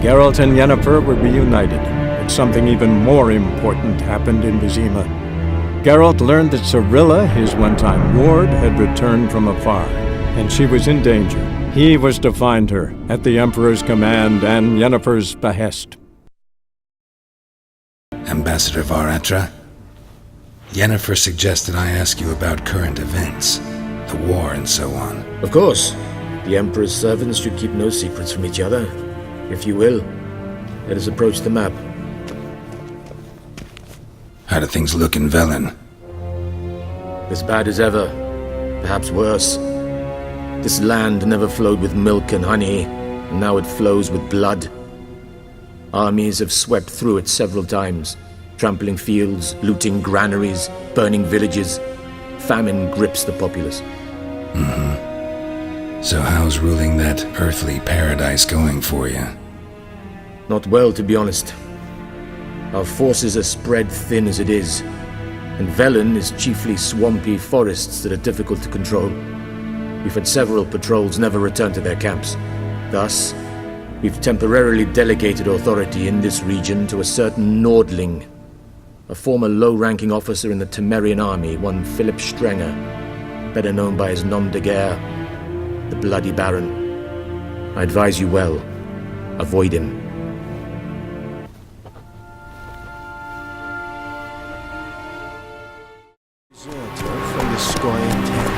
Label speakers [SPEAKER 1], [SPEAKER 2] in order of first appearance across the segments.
[SPEAKER 1] Geralt and Yennefer were reunited, but something even more important happened in Vizima. Geralt learned that Cirilla, his one-time ward, had returned from afar, and she was in danger. He was to find her, at the Emperor's command and Yennefer's behest.
[SPEAKER 2] Ambassador Varatra, Yennefer suggested I ask you about current events, the war and so on.
[SPEAKER 3] Of course. The Emperor's servants should keep no secrets from each other. If you will, let us approach the map.
[SPEAKER 2] How do things look in Velen?
[SPEAKER 3] As bad as ever. Perhaps worse. This land never flowed with milk and honey, and now it flows with blood. Armies have swept through it several times, trampling fields, looting granaries, burning villages. Famine grips the populace.
[SPEAKER 2] So how's ruling that earthly paradise going for you?
[SPEAKER 3] Not well, to be honest. Our forces are spread thin as it is, and Velen is chiefly swampy forests that are difficult to control. We've had several patrols never return to their camps. Thus, we've temporarily delegated authority in this region to a certain Nordling, a former low-ranking officer in the Temerian army, one Philip Strenger, better known by his nom de guerre, the Bloody Baron. I advise you well. Avoid him.
[SPEAKER 4] From the Scoia'tael.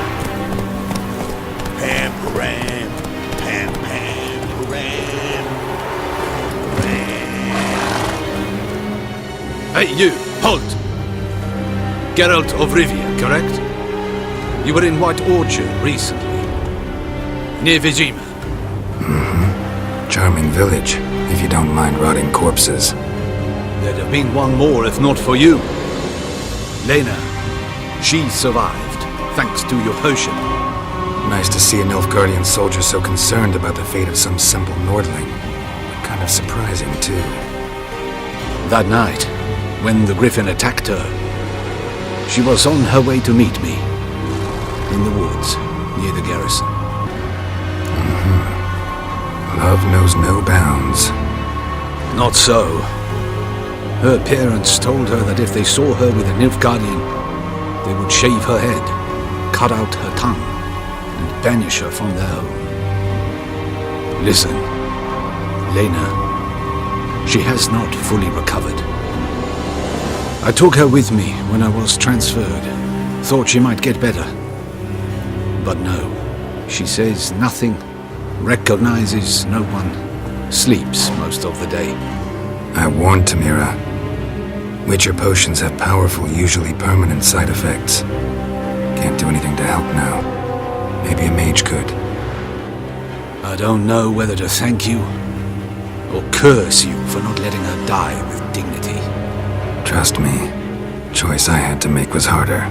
[SPEAKER 5] Pam, param, pam, pam, param, param.
[SPEAKER 6] Hey, you! Halt! Geralt of Rivia, correct? You were in White Orchard recently. Near Vizima.
[SPEAKER 2] Charming village, if you don't mind rotting corpses.
[SPEAKER 6] There'd have been one more if not for you. Lena. She survived, thanks to your potion.
[SPEAKER 2] Nice to see a Nilfgaardian soldier so concerned about the fate of some simple Nordling. But kind of surprising, too.
[SPEAKER 6] That night, when the Griffin attacked her, she was on her way to meet me. In the woods, near the garrison.
[SPEAKER 2] Love knows no bounds.
[SPEAKER 6] Not so. Her parents told her that if they saw her with a Nilfgaardian, they would shave her head, cut out her tongue, and banish her from their home. Listen, Lena, she has not fully recovered. I took her with me when I was transferred. Thought she might get better. But no, she says nothing, recognizes no one, sleeps most of the day.
[SPEAKER 2] I warned Tamira. Witcher potions have powerful, usually permanent side effects. Can't do anything to help now. Maybe a mage could.
[SPEAKER 6] I don't know whether to thank you or curse you for not letting her die with dignity.
[SPEAKER 2] Trust me, choice I had to make was harder.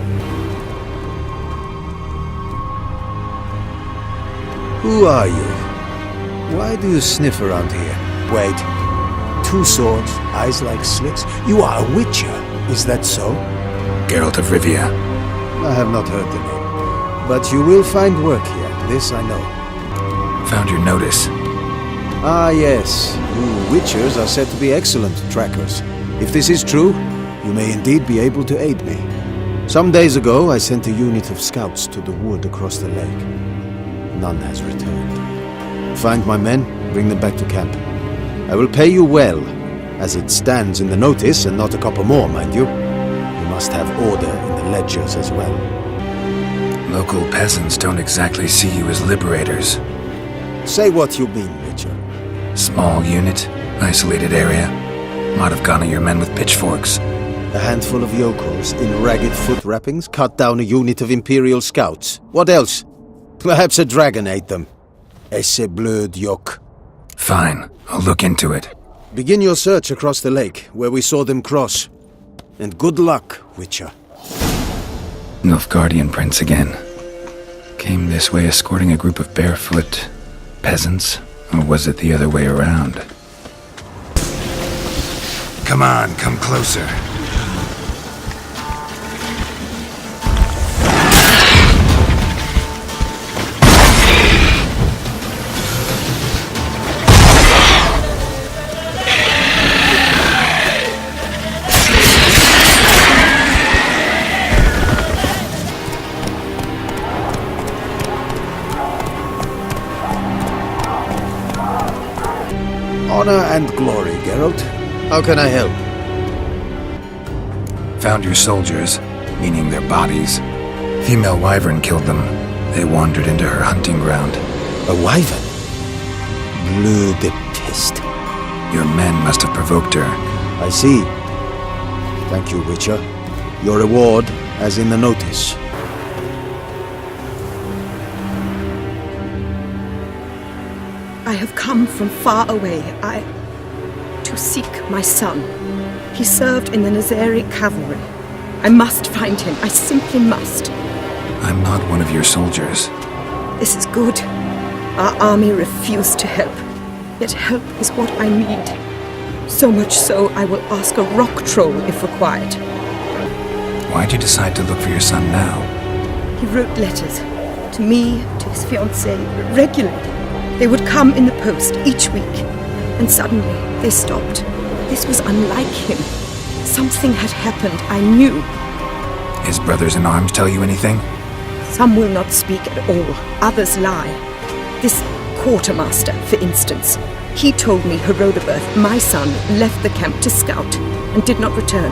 [SPEAKER 4] Who are you? Why do you sniff around here? Wait. 2 swords, eyes like slits. You are a witcher, is that so?
[SPEAKER 2] Geralt of Rivia.
[SPEAKER 4] I have not heard the name. But you will find work here, this I know.
[SPEAKER 2] Found your notice.
[SPEAKER 4] Ah yes, you witchers are said to be excellent trackers. If this is true, you may indeed be able to aid me. Some days ago, I sent a unit of scouts to the wood across the lake. None has returned. Find my men, bring them back to camp. I will pay you well, as it stands in the notice, and not a copper more, mind you. You must have order in the ledgers as well.
[SPEAKER 2] Local peasants don't exactly see you as liberators.
[SPEAKER 4] Say what you mean, Witcher.
[SPEAKER 2] Small unit, isolated area. Might have gone at your men with pitchforks.
[SPEAKER 4] A handful of yokels in ragged foot wrappings cut down a unit of Imperial scouts. What else? Perhaps a dragon ate them. Esse blöd yoke.
[SPEAKER 2] Fine, I'll look into it.
[SPEAKER 4] Begin your search across the lake, where we saw them cross. And good luck, Witcher.
[SPEAKER 2] Nilfgaardian prince again. Came this way escorting a group of barefoot peasants, or was it the other way around? Come on, come closer.
[SPEAKER 4] Honor and glory, Geralt. How can I help?
[SPEAKER 2] Found your soldiers, meaning their bodies. Female wyvern killed them. They wandered into her hunting ground.
[SPEAKER 4] A wyvern? Bleu de peste.
[SPEAKER 2] Your men must have provoked her.
[SPEAKER 4] I see. Thank you, Witcher. Your reward, as in the notice.
[SPEAKER 7] I have come from far away. to seek my son. He served in the Nazari cavalry. I must find him. I simply must.
[SPEAKER 2] I'm not one of your soldiers.
[SPEAKER 7] This is good. Our army refused to help. Yet help is what I need. So much so, I will ask a rock troll if required.
[SPEAKER 2] Why'd you decide to look for your son now?
[SPEAKER 7] He wrote letters. To me, to his fiancée, regularly. They would come in the post each week. And suddenly, they stopped. This was unlike him. Something had happened, I knew.
[SPEAKER 2] His brothers in arms tell you anything?
[SPEAKER 7] Some will not speak at all. Others lie. This quartermaster, for instance. He told me Herodoberth, my son, left the camp to scout and did not return.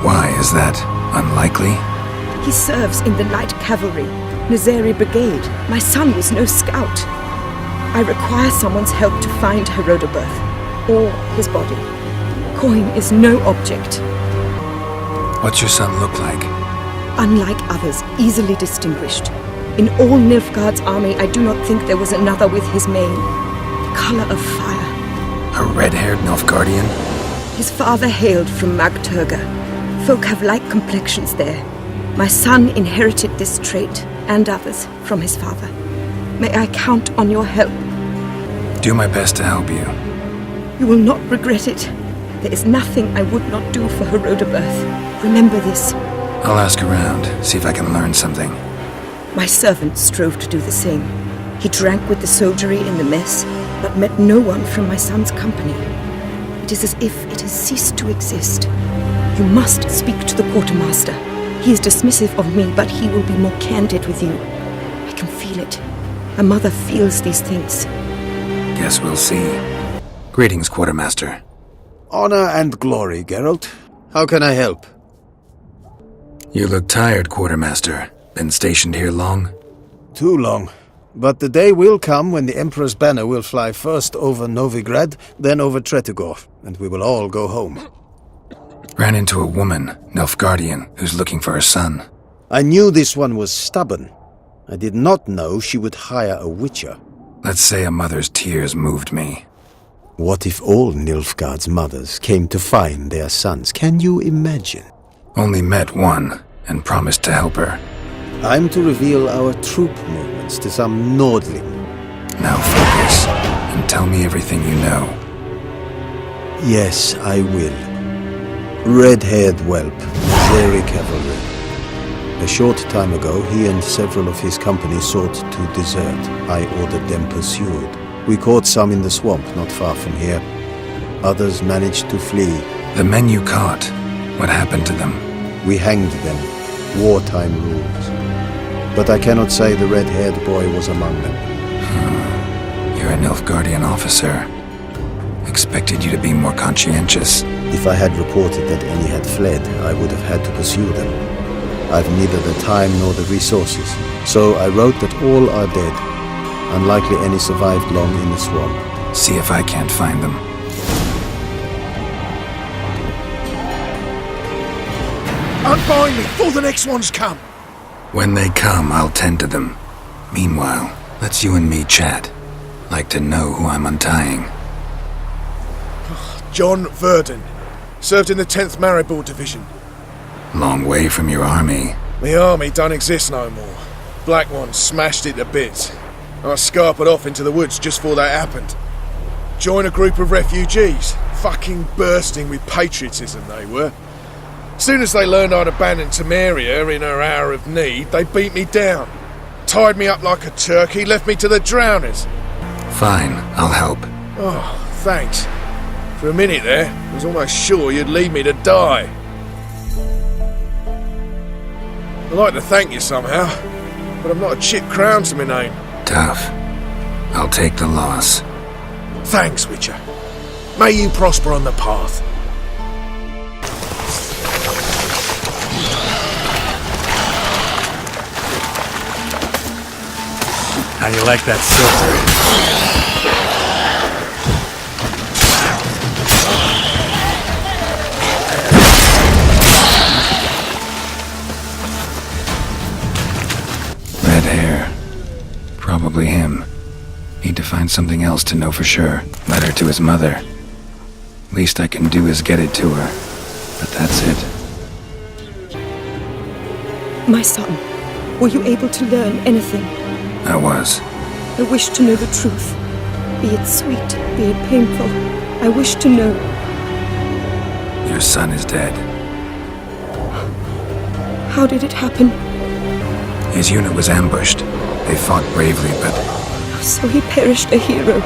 [SPEAKER 2] Why is that? Unlikely?
[SPEAKER 7] He serves in the light cavalry, Nazari brigade. My son was no scout. I require someone's help to find Herodoberth, or his body. Coin is no object.
[SPEAKER 2] What's your son look like?
[SPEAKER 7] Unlike others, easily distinguished. In all Nilfgaard's army, I do not think there was another with his mane. The color of fire.
[SPEAKER 2] A red-haired Nilfgaardian?
[SPEAKER 7] His father hailed from Magturga. Folk have light complexions there. My son inherited this trait, and others, from his father. May I count on your help?
[SPEAKER 2] Do my best to help you.
[SPEAKER 7] You will not regret it. There is nothing I would not do for Herodoberth. Remember this.
[SPEAKER 2] I'll ask around, see if I can learn something.
[SPEAKER 7] My servant strove to do the same. He drank with the soldiery in the mess, but met no one from my son's company. It is as if it has ceased to exist. You must speak to the quartermaster. He is dismissive of me, but he will be more candid with you. I can feel it. A mother feels these things.
[SPEAKER 2] Guess we'll see. Greetings, Quartermaster.
[SPEAKER 4] Honor and glory, Geralt. How can I help?
[SPEAKER 2] You look tired, Quartermaster. Been stationed here long?
[SPEAKER 4] Too long. But the day will come when the Emperor's banner will fly first over Novigrad, then over Tretigor, and we will all go home.
[SPEAKER 2] Ran into a woman, Nilfgaardian, who's looking for her son.
[SPEAKER 4] I knew this one was stubborn. I did not know she would hire a witcher.
[SPEAKER 2] Let's say a mother's tears moved me.
[SPEAKER 4] What if all Nilfgaard's mothers came to find their sons? Can you imagine?
[SPEAKER 2] Only met one, and promised to help her.
[SPEAKER 4] I'm to reveal our troop movements to some Nordling.
[SPEAKER 2] Now focus, and tell me everything you know.
[SPEAKER 4] Yes, I will. Red-haired whelp, Nazari cavalry. A short time ago, he and several of his company sought to desert. I ordered them pursued. We caught some in the swamp not far from here. Others managed to flee.
[SPEAKER 2] The men you caught, what happened to them?
[SPEAKER 4] We hanged them. Wartime rules. But I cannot say the red-haired boy was among them.
[SPEAKER 2] You're a Nilfgaardian officer. Expected you to be more conscientious.
[SPEAKER 4] If I had reported that any had fled, I would have had to pursue them. I've neither the time nor the resources. So I wrote that all are dead. Unlikely any survived long in the swamp.
[SPEAKER 2] See if I can't find them.
[SPEAKER 5] Unbind me before the next ones come.
[SPEAKER 2] When they come, I'll tend to them. Meanwhile, let's you and me chat. Like to know who I'm untying.
[SPEAKER 5] John Verdon. Served in the 10th Maribor Division.
[SPEAKER 2] Long way from your army.
[SPEAKER 5] The army don't exist no more. Black Ones smashed it to bits. I scarpered off into the woods just before that happened. Joined a group of refugees. Fucking bursting with patriotism they were. Soon as they learned I'd abandoned Temeria in her hour of need, they beat me down. Tied me up like a turkey, left me to the drowners.
[SPEAKER 2] Fine, I'll help.
[SPEAKER 5] Oh, thanks. For a minute there, I was almost sure you'd leave me to die. I'd like to thank you somehow, but I'm not a chip crown to my name.
[SPEAKER 2] Tough. I'll take the loss.
[SPEAKER 5] Thanks, Witcher. May you prosper on the path.
[SPEAKER 8] How you like that silver?
[SPEAKER 2] Red hair. Probably him. Need to find something else to know for sure. Letter to his mother. Least I can do is get it to her. But that's it.
[SPEAKER 7] My son, were you able to learn anything?
[SPEAKER 2] I was.
[SPEAKER 7] I wish to know the truth. Be it sweet, be it painful. I wish to know.
[SPEAKER 2] Your son is dead.
[SPEAKER 7] How did it happen?
[SPEAKER 2] His unit was ambushed. They fought bravely, but
[SPEAKER 7] So he perished a hero,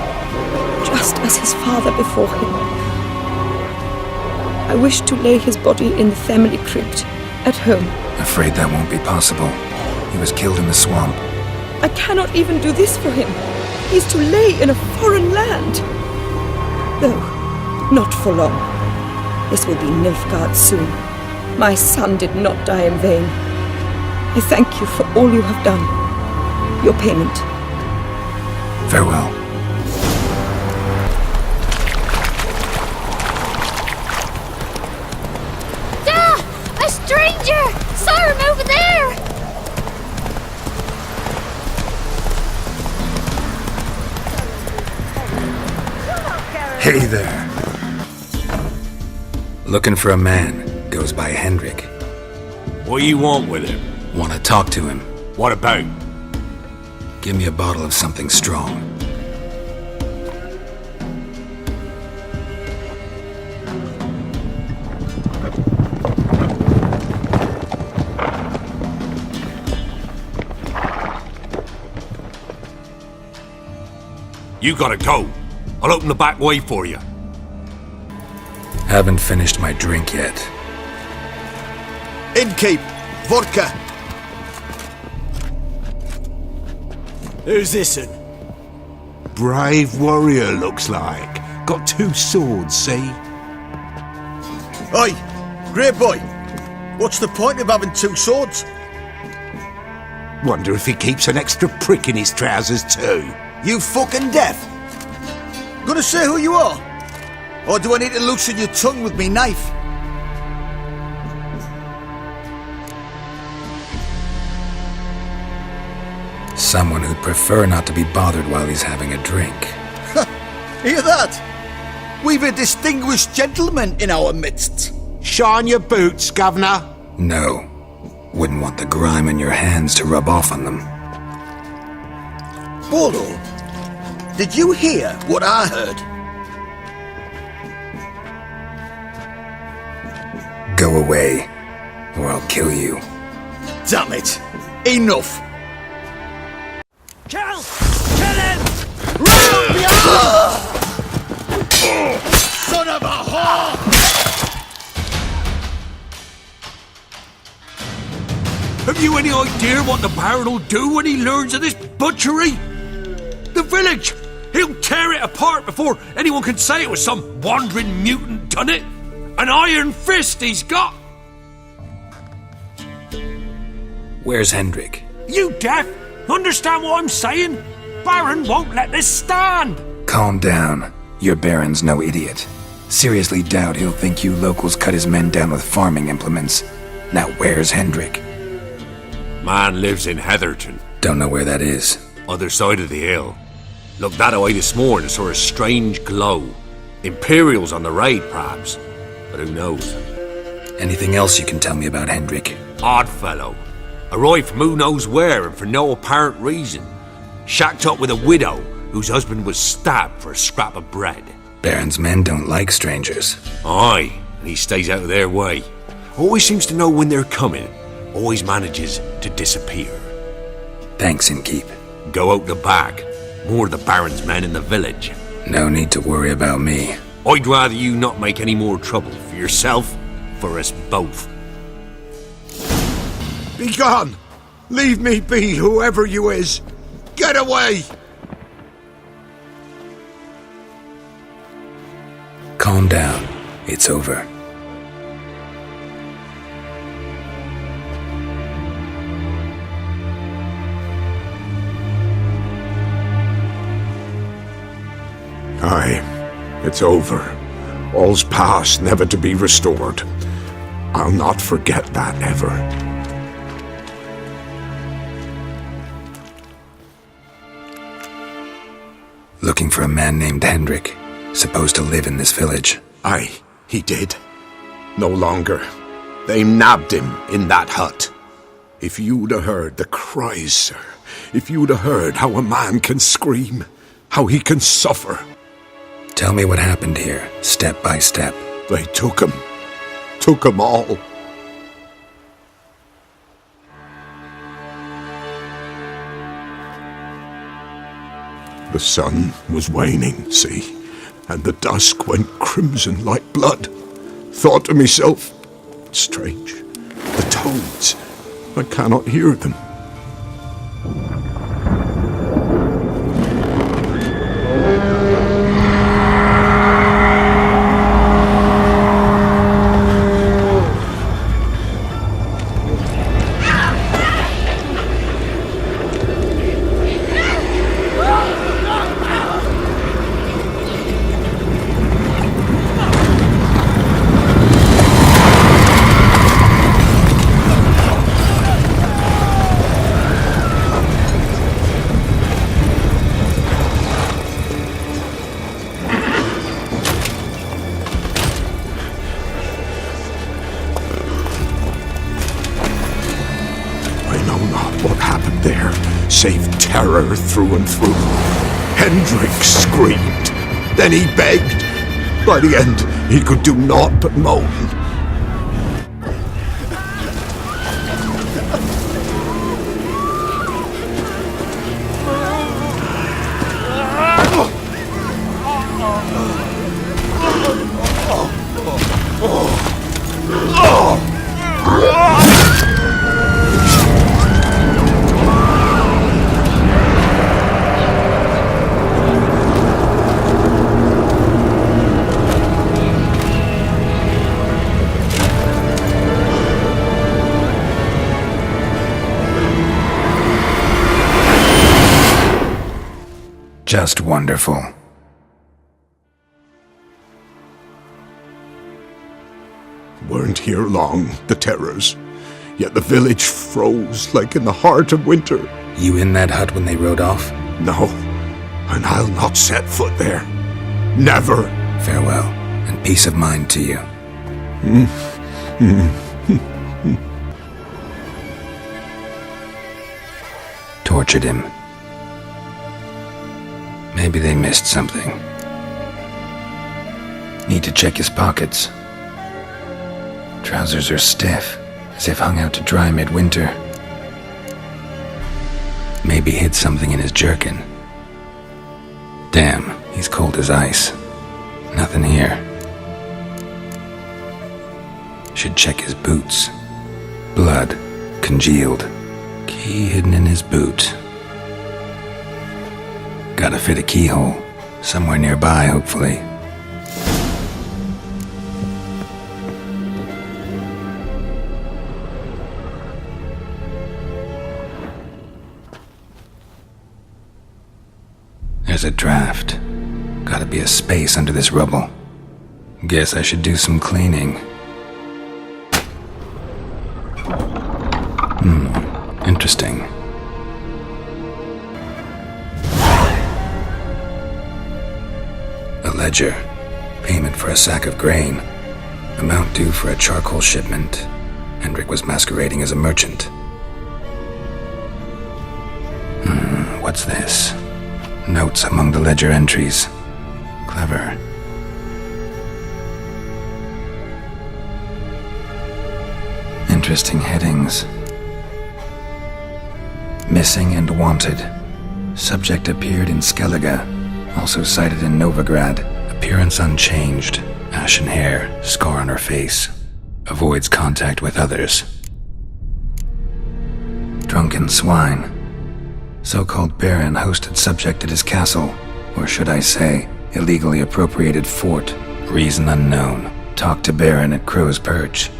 [SPEAKER 7] just as his father before him. I wish to lay his body in the family crypt, at home.
[SPEAKER 2] afraid that won't be possible. He was killed in the swamp.
[SPEAKER 7] I cannot even do this for him. He's to lay in a foreign land. Though, not for long. This will be Nilfgaard soon. My son did not die in vain. I thank you for all you have done. Your payment.
[SPEAKER 2] Farewell.
[SPEAKER 9] Dad! A stranger! Saw him over there!
[SPEAKER 6] Hey there.
[SPEAKER 2] Looking for a man. Goes by Hendrik.
[SPEAKER 8] What you want with him?
[SPEAKER 2] Want to talk to him.
[SPEAKER 8] What about?
[SPEAKER 2] Give me a bottle of something strong.
[SPEAKER 8] You gotta go. I'll open the back way for you.
[SPEAKER 2] Haven't finished my drink yet.
[SPEAKER 10] Innkeep! Vodka!
[SPEAKER 11] Who's this'n? Brave warrior, looks like. Got 2 swords, see?
[SPEAKER 10] Oi! Grey boy! What's the point of having 2 swords?
[SPEAKER 11] Wonder if he keeps an extra prick in his trousers too.
[SPEAKER 10] You fucking deaf! Gonna say who you are? Or do I need to loosen your tongue with me knife?
[SPEAKER 2] Someone who'd prefer not to be bothered while he's having a drink.
[SPEAKER 10] Hear that? We've a distinguished gentleman in our midst.
[SPEAKER 11] Shine your boots, governor.
[SPEAKER 2] No. Wouldn't want the grime in your hands to rub off on them.
[SPEAKER 10] Bodo, did you hear what I heard?
[SPEAKER 2] Go away, or I'll kill you.
[SPEAKER 10] Damn it! Enough!
[SPEAKER 11] Kill! Kill him!
[SPEAKER 10] Round the son of a whore!
[SPEAKER 8] Have you any idea what the Baron will do when he learns of this butchery? The village! He'll tear it apart before anyone can say it was some wandering mutant done it. An iron fist he's got!
[SPEAKER 2] Where's Hendrik?
[SPEAKER 8] You deaf? Understand what I'm saying? Baron won't let this stand!
[SPEAKER 2] Calm down. Your Baron's no idiot. Seriously doubt he'll think you locals cut his men down with farming implements. Now where's Hendrik?
[SPEAKER 8] Man lives in Heatherton.
[SPEAKER 2] Don't know where that is.
[SPEAKER 8] Other side of the hill. Looked that away this morning and saw a strange glow. Imperials on the raid, perhaps. But who knows?
[SPEAKER 2] Anything else you can tell me about Hendrik?
[SPEAKER 8] Odd fellow. Arrived from who knows where and for no apparent reason. Shacked up with a widow whose husband was stabbed for a scrap of bread.
[SPEAKER 2] Baron's men don't like strangers.
[SPEAKER 8] Aye, and he stays out of their way. Always seems to know when they're coming. Always manages to disappear.
[SPEAKER 2] Thanks, Innkeep.
[SPEAKER 8] Go out the back. More of the Baron's men in the village.
[SPEAKER 2] No need to worry about me.
[SPEAKER 8] I'd rather you not make any more trouble for yourself, for us both.
[SPEAKER 11] Be gone! Leave me be, whoever you is! Get away!
[SPEAKER 2] calm down. It's over.
[SPEAKER 11] Aye, it's over. All's past, never to be restored. I'll not forget that ever.
[SPEAKER 2] Looking for a man named Hendrik, supposed to live in this village.
[SPEAKER 11] Aye, he did. No longer. They nabbed him in that hut. If you'd have heard the cries, sir. If you'd have heard how a man can scream, how he can suffer.
[SPEAKER 2] Tell me what happened here, step by step.
[SPEAKER 11] They took him. Took him all. The sun was waning, see, and the dusk went crimson like blood. Thought to myself, strange, the toads, I cannot hear them. Save terror through and through. Hendrik screamed. Then he begged. By the end, he could do naught but moan.
[SPEAKER 2] Just wonderful.
[SPEAKER 11] Weren't here long, the terrors. Yet the village froze like in the heart of winter.
[SPEAKER 2] You in that hut when they rode off?
[SPEAKER 11] No, and I'll not set foot there. Never.
[SPEAKER 2] Farewell, and peace of mind to you. Tortured him. Maybe they missed something. Need to check his pockets. Trousers are stiff, as if hung out to dry midwinter. Maybe hid something in his jerkin. Damn, he's cold as ice. Nothing here. Should check his boots. Blood, congealed. Key hidden in his boot. Gotta fit a keyhole. Somewhere nearby, hopefully. There's a draft. Gotta be a space under this rubble. Guess I should do some cleaning. Interesting. A ledger. Payment for a sack of grain. Amount due for a charcoal shipment. Hendrik was masquerading as a merchant. What's this? Notes among the ledger entries. Clever. Interesting headings. Missing and wanted. Subject appeared in Skellige. Also cited in Novigrad. Appearance unchanged. Ashen hair. Scar on her face. Avoids contact with others. Drunken swine. So-called baron hosted subject at his castle. Or should I say, illegally appropriated fort. Reason unknown. Talked to Baron at Crow's Perch.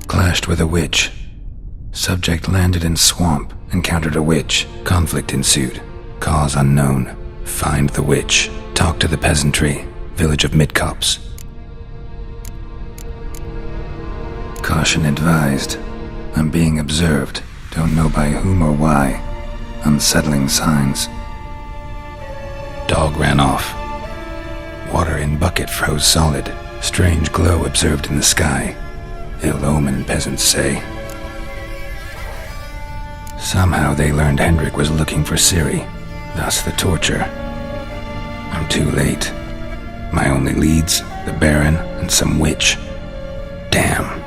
[SPEAKER 2] Clashed with a witch. Subject landed in swamp, encountered a witch. Conflict ensued. Cause unknown. Find the witch. Talk to the peasantry. Village of Midcops. Caution advised. I'm being observed. Don't know by whom or why. Unsettling signs. Dog ran off. Water in bucket froze solid. Strange glow observed in the sky. Ill omen, peasants say. Somehow they learned Hendrik was looking for Ciri. Thus the torture. I'm too late. My only leads, the Baron and some witch. Damn.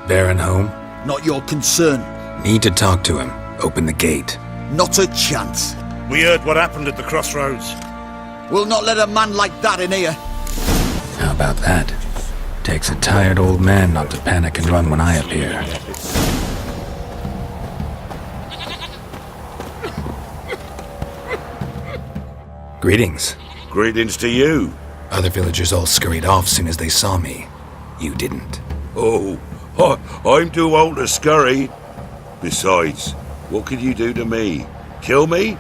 [SPEAKER 2] Baron home?
[SPEAKER 10] Not your concern.
[SPEAKER 2] Need to talk to him. Open the gate.
[SPEAKER 10] Not a chance.
[SPEAKER 12] We heard what happened at the crossroads.
[SPEAKER 10] We'll not let a man like that in here.
[SPEAKER 2] How about that? Takes a tired old man not to panic and run when I appear. Greetings.
[SPEAKER 12] Greetings to you.
[SPEAKER 2] Other villagers all scurried off soon as they saw me. You didn't.
[SPEAKER 12] Oh, I'm too old to scurry. Besides, what could you do to me? Kill me?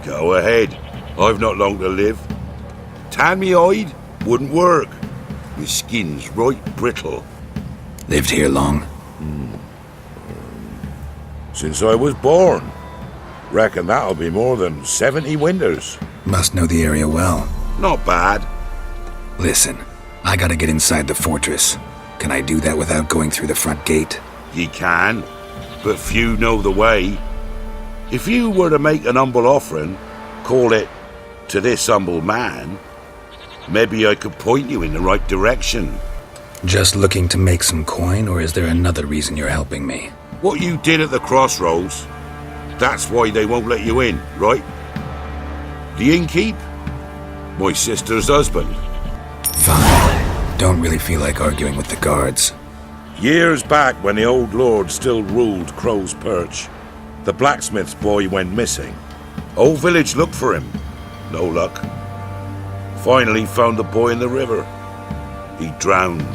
[SPEAKER 12] Go ahead. I've not long to live. Tan me hide? Wouldn't work. My skin's right brittle.
[SPEAKER 2] Lived here long?
[SPEAKER 12] Since I was born. Reckon that'll be more than 70 winters.
[SPEAKER 2] Must know the area well.
[SPEAKER 12] Not bad.
[SPEAKER 2] Listen, I gotta get inside the fortress. Can I do that without going through the front gate?
[SPEAKER 12] Ye can, but few know the way. If you were to make an humble offering, call it, to this humble man, maybe I could point you in the right direction.
[SPEAKER 2] Just looking to make some coin, or is there another reason you're helping me?
[SPEAKER 12] What you did at the crossroads, that's why they won't let you in, right? The innkeep? My sister's husband.
[SPEAKER 2] Fine. Don't really feel like arguing with the guards.
[SPEAKER 12] Years back, when the old lord still ruled Crow's Perch, the blacksmith's boy went missing. Whole village looked for him. No luck. Finally found the boy in the river. He drowned.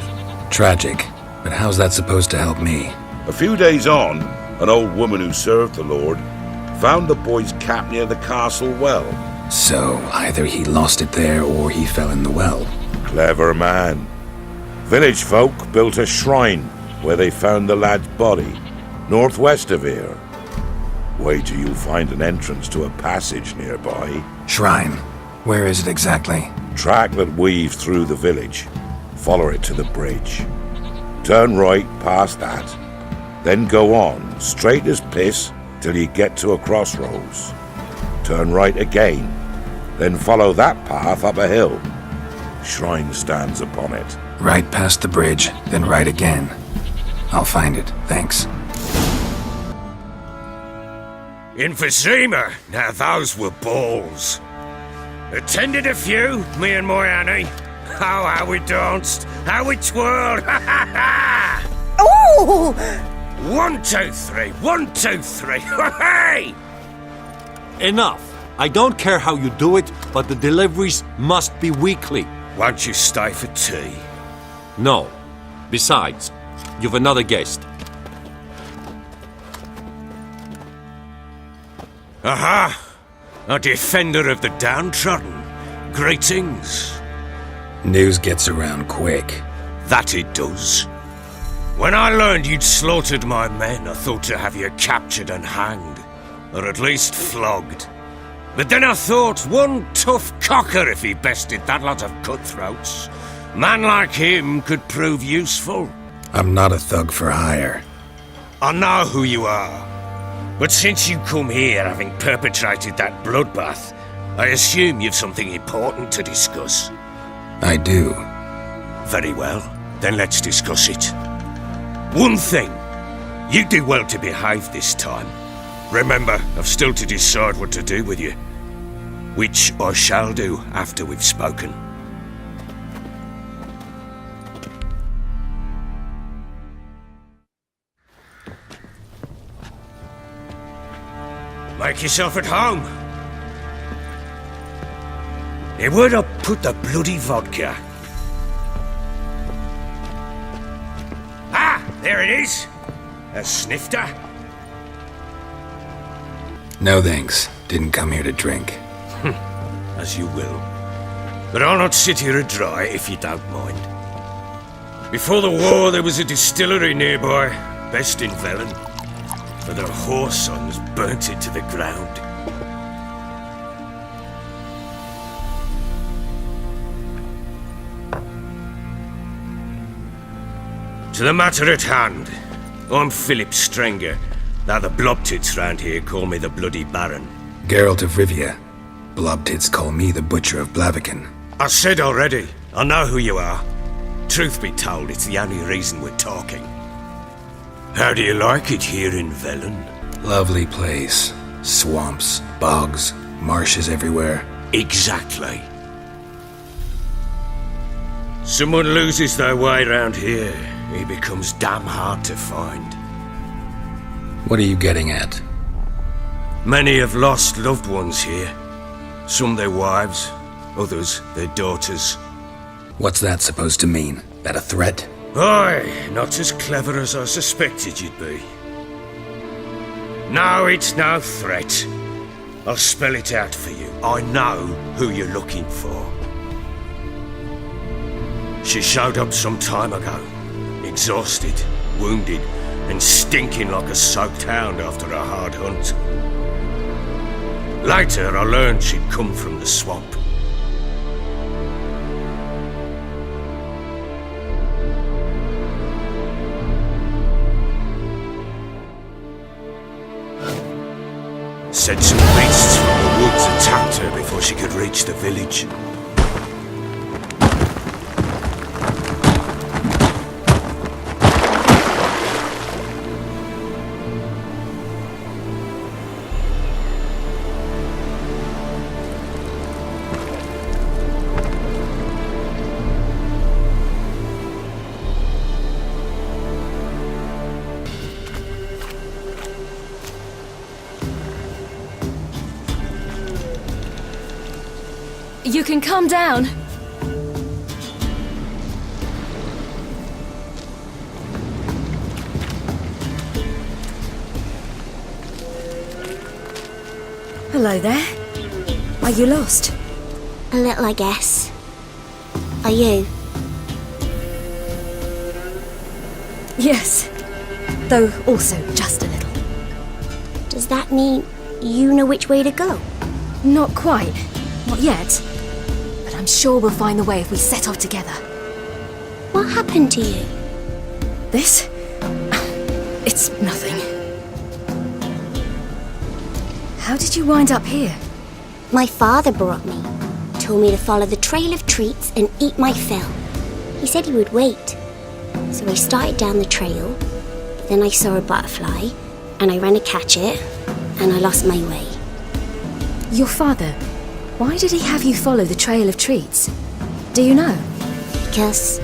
[SPEAKER 2] Tragic. But how's that supposed to help me?
[SPEAKER 12] A few days on, an old woman who served the lord found the boy's cap near the castle well.
[SPEAKER 2] So, either he lost it there or he fell in the well.
[SPEAKER 12] Clever man. Village folk built a shrine where they found the lad's body, northwest of here. Wait till you find an entrance to a passage nearby.
[SPEAKER 2] Shrine. Where is it exactly?
[SPEAKER 12] Track that weaves through the village. Follow it to the bridge. Turn right past that. Then go on, straight as piss, till you get to a crossroads. Turn right again. Then follow that path up a hill. Shrine stands upon it.
[SPEAKER 2] Right past the bridge, then right again. I'll find it, thanks.
[SPEAKER 8] In Vizima, now those were balls. Attended a few, me and my Annie. Oh, how we danced, how we twirled, ha ha ha!
[SPEAKER 7] Oh!
[SPEAKER 8] 1, 2, 3, 1, 2, 3, hey!
[SPEAKER 13] Enough. I don't care how you do it, but the deliveries must be weekly.
[SPEAKER 8] Won't you stay for tea?
[SPEAKER 13] No. Besides, you've another guest.
[SPEAKER 8] Aha! A defender of the downtrodden. Greetings.
[SPEAKER 2] News gets around quick.
[SPEAKER 8] That it does. When I learned you'd slaughtered my men, I thought to have you captured and hanged. Or at least flogged. But then I thought, one tough cocker if he bested that lot of cutthroats. Man like him could prove useful.
[SPEAKER 2] I'm not a thug for hire.
[SPEAKER 8] I know who you are. But since you come here having perpetrated that bloodbath, I assume you've something important to discuss.
[SPEAKER 2] I do.
[SPEAKER 8] Very well, then let's discuss it. One thing, you do well to behave this time. Remember, I've still to decide what to do with you. Which I shall do after we've spoken. Make yourself at home. Hey, where'd I put the bloody vodka? Ah, there it is. A snifter.
[SPEAKER 2] No thanks. Didn't come here to drink.
[SPEAKER 8] As you will. But I'll not sit here and dry if you don't mind. Before the war, there was a distillery nearby, best in Velen. But their whore sons burnt it to the ground. To the matter at hand. I'm Philip Strenger. Now the blobtits round here call me the Bloody Baron.
[SPEAKER 2] Geralt of Rivia. Blobtits call me the Butcher of Blaviken.
[SPEAKER 8] I said already, I know who you are. Truth be told, it's the only reason we're talking. How do you like it here in Velen?
[SPEAKER 2] Lovely place. Swamps, bogs, marshes everywhere.
[SPEAKER 8] Exactly. Someone loses their way round here, he becomes damn hard to find.
[SPEAKER 2] What are you getting at?
[SPEAKER 8] Many have lost loved ones here. Some their wives, others their daughters.
[SPEAKER 2] What's that supposed to mean? That a threat?
[SPEAKER 8] Aye, not as clever as I suspected you'd be. No, it's no threat. I'll spell it out for you. I know who you're looking for. She showed up some time ago, exhausted, wounded, and stinking like a soaked hound after a hard hunt. Later, I learned she'd come from the swamp. Said some beasts from the woods attacked her before she could reach the village.
[SPEAKER 9] You can calm down.
[SPEAKER 7] Hello there. Are you lost?
[SPEAKER 9] A little, I guess. Are you?
[SPEAKER 7] Yes. Though also just a little.
[SPEAKER 9] Does that mean you know which way to go?
[SPEAKER 7] Not quite. Not yet. But I'm sure we'll find the way if we set off together.
[SPEAKER 9] What happened to you?
[SPEAKER 7] This? It's nothing. How did you wind up here?
[SPEAKER 9] My father brought me. Told me to follow the trail of treats and eat my fill. He said he would wait. So I started down the trail, but then I saw a butterfly, and I ran to catch it, and I lost my way.
[SPEAKER 7] Your father, why did he have you follow the trail of treats? Do you know?
[SPEAKER 9] Because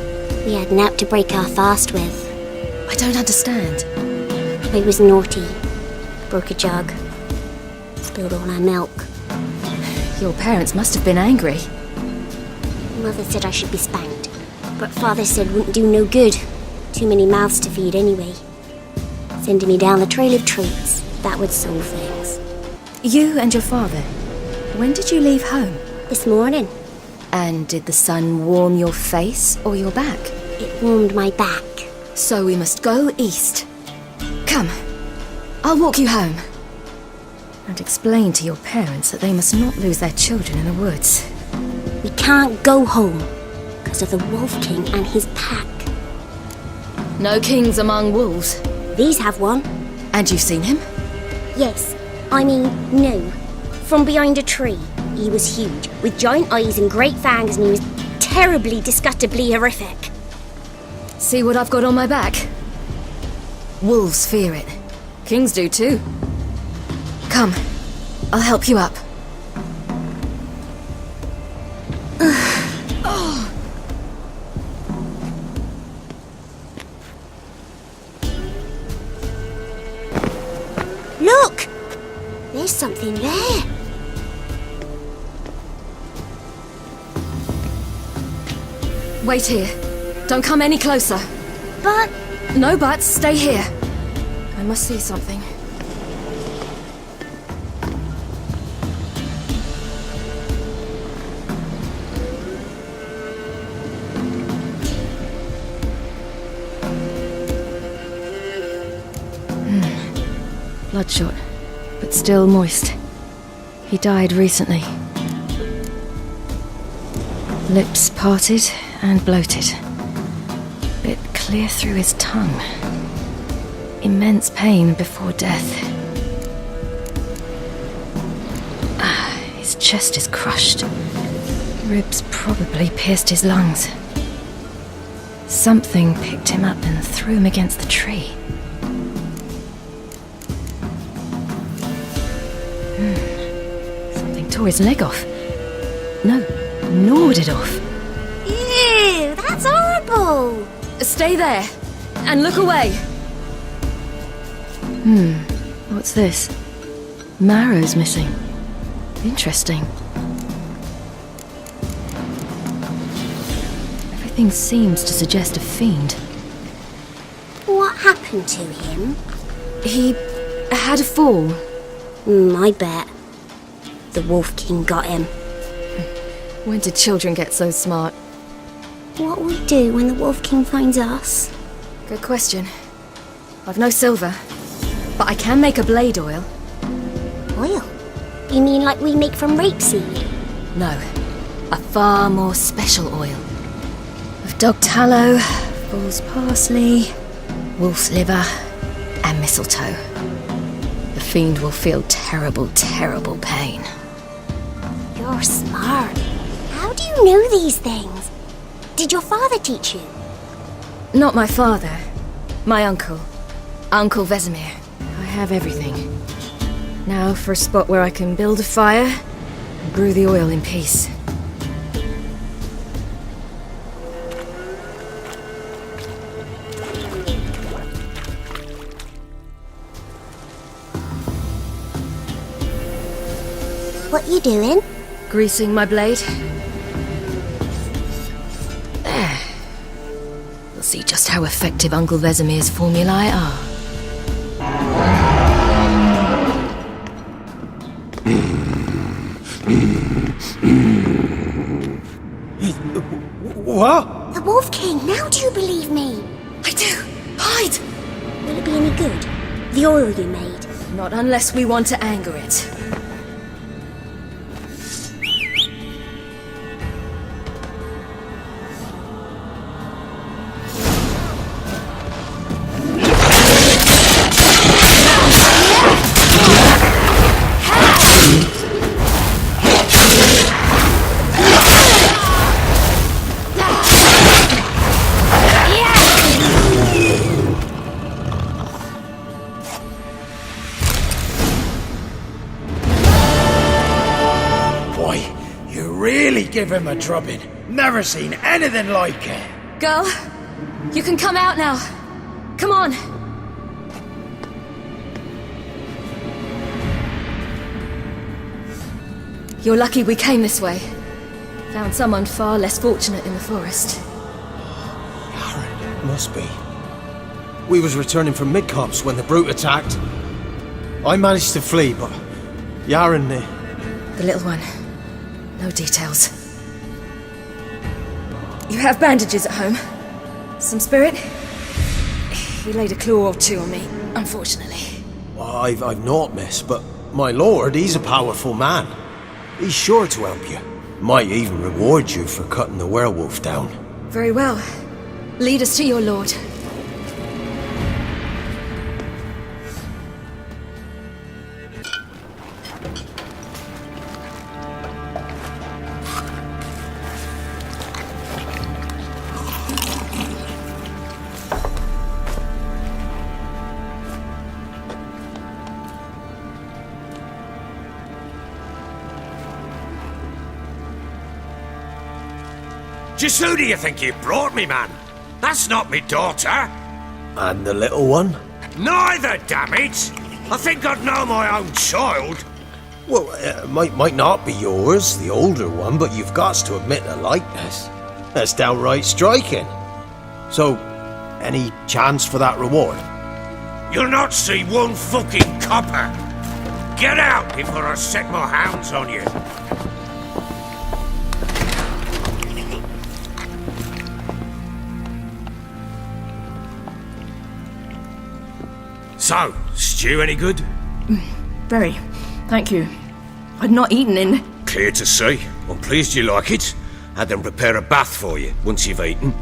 [SPEAKER 9] we had naught to break our fast with.
[SPEAKER 7] I don't understand.
[SPEAKER 9] I was naughty. Broke a jug. Spilled all our milk.
[SPEAKER 7] Your parents must have been angry.
[SPEAKER 9] Mother said I should be spanked, but Father said wouldn't do no good. Too many mouths to feed anyway. Sending me down the trail of treats, that would solve things.
[SPEAKER 7] You and your father, when did you leave home?
[SPEAKER 9] This morning.
[SPEAKER 7] And did the sun warm your face or your back?
[SPEAKER 9] It warmed my back.
[SPEAKER 7] So we must go east. Come, I'll walk you home. And explain to your parents that they must not lose their children in the woods.
[SPEAKER 9] We can't go home because of the Wolf King and his pack.
[SPEAKER 7] No kings among wolves.
[SPEAKER 9] These have one.
[SPEAKER 7] And you've seen him?
[SPEAKER 9] Yes. I mean, no. From behind a tree. He was huge, with giant eyes and great fangs, and he was terribly, disgustingly horrific.
[SPEAKER 7] See what I've got on my back? Wolves fear it. Kings do too. Come, I'll help you up.
[SPEAKER 9] Look! There's something there.
[SPEAKER 14] Wait here. Don't come any closer.
[SPEAKER 9] But...
[SPEAKER 14] No buts. Stay here. I must see something. Bloodshot, but still moist. He died recently. Lips parted and bloated. Bit clear through his tongue. Immense pain before death. His chest is crushed. Ribs probably pierced his lungs. Something picked him up and threw him against the tree. Something tore his leg off. No, gnawed it off.
[SPEAKER 9] Ew, that's horrible!
[SPEAKER 14] Stay there, and look away. What's this? Marrow's missing. Interesting. Everything seems to suggest a fiend.
[SPEAKER 9] What happened to him?
[SPEAKER 14] He had a fall.
[SPEAKER 9] I bet. The Wolf King got him.
[SPEAKER 14] When did children get so smart?
[SPEAKER 9] What will we do when the Wolf King finds us?
[SPEAKER 14] Good question. I've no silver, but I can make a blade oil.
[SPEAKER 9] Oil? You mean like we make from rapeseed?
[SPEAKER 14] No, a far more special oil. Of dog tallow, fool's parsley, wolf's liver, and mistletoe. The fiend will feel terrible, terrible pain.
[SPEAKER 9] You're smart. How do you know these things? Did your father teach you?
[SPEAKER 14] Not my father. My uncle. Uncle Vesemir. I have everything. Now for a spot where I can build a fire and brew the oil in peace.
[SPEAKER 9] What you doing?
[SPEAKER 14] Greasing my blade. There. We'll see just how effective Uncle Vesemir's formulae are.
[SPEAKER 10] What?
[SPEAKER 9] The Wolf King, now do you believe me?
[SPEAKER 14] I do. Hide!
[SPEAKER 9] Will it be any good? The oil you made?
[SPEAKER 14] Not unless we want to anger it.
[SPEAKER 10] Give him a drubbing. Never seen anything like it.
[SPEAKER 14] Girl, you can come out now. Come on. You're lucky we came this way. Found someone far less fortunate in the forest.
[SPEAKER 4] Aaron, must be. We was returning from Midcops when the brute attacked. I managed to flee, but Yaren...
[SPEAKER 14] The little one. No details. You have bandages at home? Some spirit? He laid a claw or two on me, unfortunately.
[SPEAKER 4] I've naught, miss, but my lord, he's a powerful man. He's sure to help you. Might even reward you for cutting the werewolf down.
[SPEAKER 14] Very well. Lead us to your lord.
[SPEAKER 8] Just who do you think you brought me, man? That's not me daughter.
[SPEAKER 4] And the little one?
[SPEAKER 8] Neither, damn it! I think I'd know my own child.
[SPEAKER 4] Well, might not be yours, the older one, but you've got to admit a likeness. That's downright striking. So, any chance for that reward?
[SPEAKER 8] You'll not see one fucking copper. Get out before I set my hounds on you. So, stew any good?
[SPEAKER 7] Very. Thank you. I'd not eaten in...
[SPEAKER 8] Clear to see. I'm pleased you like it. Had them prepare a bath for you once you've eaten.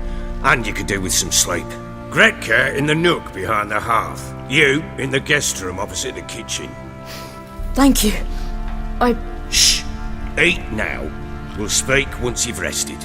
[SPEAKER 8] And you could do with some sleep. Gretka in the nook behind the hearth. You in the guest room opposite the kitchen.
[SPEAKER 7] Thank you.
[SPEAKER 8] Shh! Eat now. We'll speak once you've rested.